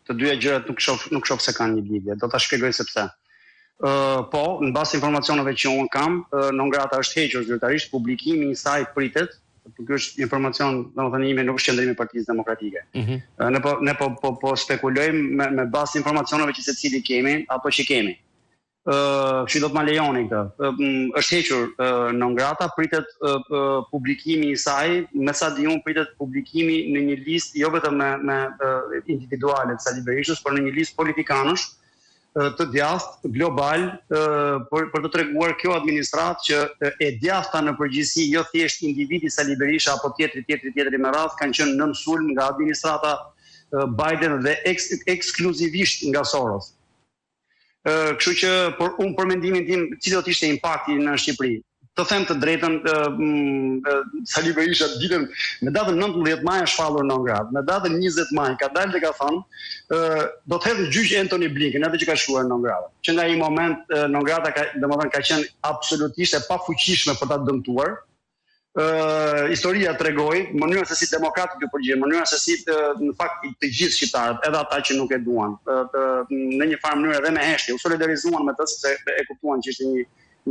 të dyja gjërat nuk shoh se kanë një lidhje. Do ta shpjegoj se pse. Po, në bazë informacioneve që unë kam, non grata është hequr zyrtarisht, publikimi i saj pritet. Ky është informacion, domethënë ime, nuk është qendrimi i Partisë Demokratike. Ne po spekulojmë me bazë informacioneve që secili kemi apo që kemi. Kështu do të ma lejoni këtë. Është hequr non grata, pritet publikimi i saj, me sa di unë pritet publikimi në një listë jo vetëm me individuale të Sali Berishës, por në një listë politikanësh të djathtë global për të treguar kjo administratë që e djathta në përgjithësi, jo thjesht individi Sali Berisha apo tjetri me radhë, kanë qenë nën sulm nga administrata Biden dhe ekskluzivisht nga Soros. Kështu që unë për mendimin tim, cili do të ishte impakti në Shqipëri? Të them të drejtën, Sali Berisha ditën me datën 19 maj është shpallur non gratë. Me datën 20 maj ka dalë dhe ka thënë do të hedhë në gjyq Anthony Blinken, atë që ka shkruar non gratë. Që nga ai moment non grata domethënë ka qenë absolutisht e pafuqishme për ta dëmtuar. Historia tregoi mënyra se si demokratët u përgjigjen, mënyra se si në fakt të gjithë shqiptarët, edhe ata që nuk e duan, në një farë mënyrë edhe me heshtje, u solidarizuan me të sepse e kuptuan që ishte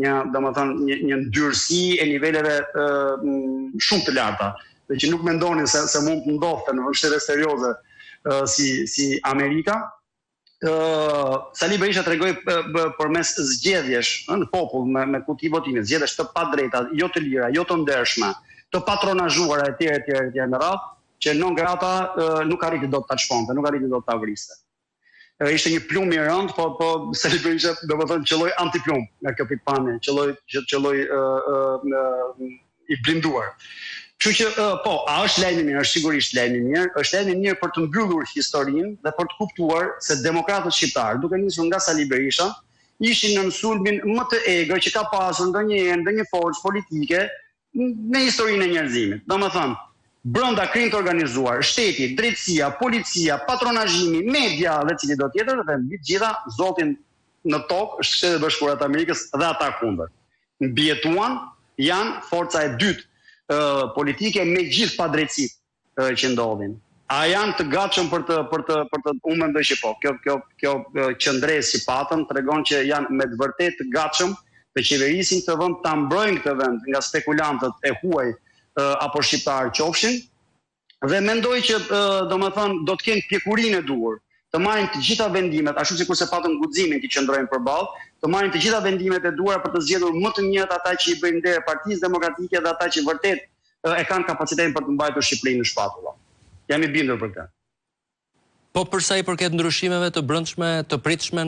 një ndyrësi e niveleve shumë të larta, dhe që nuk mendonin se mund të ndodhte në shtete serioze si Amerika. Sali Berisha tregoi përmes zgjedhjesh në popull me kuti votime, zgjedhjesh të padrejta, jo të lira, jo të ndershme, të patronazhuara etj me radhë, që non grata nuk arriti dot ta çfonte, nuk arriti dot ta vriste. Ishte një plumb i rënd, po Sali Berisha domethënë qelloi antiplumb nga kjo pikpamje, qelloi i blinduar. Kështu që po, a është lajm i mirë? Është sigurisht lajm i mirë. Është lajm i mirë për të mbyllur historinë dhe për të kuptuar se demokratët shqiptarë, duke nisur nga Sali Berisha, ishin në sulmin më të egër që ka pasur ndonjë forcë politike në historinë e njerëzimit. Domethënë, brenda krim të organizuar, shteti, drejtësia, policia, patronazhimi, media dhe cili do tjetër, dhe mbi të gjitha zotin në tokë është Shtetet Bashkuara të Amerikës dhe ata kundër. Mbijetuan, janë forca e dytë politike me gjithë padrejtësitë që ndodhin. A janë të gatshëm për të unë mendoj që po. Kjo qëndresë si patëm tregon që janë me të vërtetë të gatshëm të qeverisin këtë vend, ta mbrojnë këtë vend nga spekulantët e huaj apo shqiptarë qofshin, dhe mendoj që domethënë do të kenë pjekurinë e duhur të marrin të gjitha vendimet, ashtu sikur se patën guximin që qëndrojnë përballë, të marrin të gjitha vendimet e duhura për të zgjedhur më të mirët ata që i bëjnë nder Partisë Demokratike dhe ata që vërtet e kanë kapacitetin për të mbajtur Shqipërinë në shpatulla. Jam i bindur për këtë. Po për sa i përket ndryshimeve të brendshme, të pritshme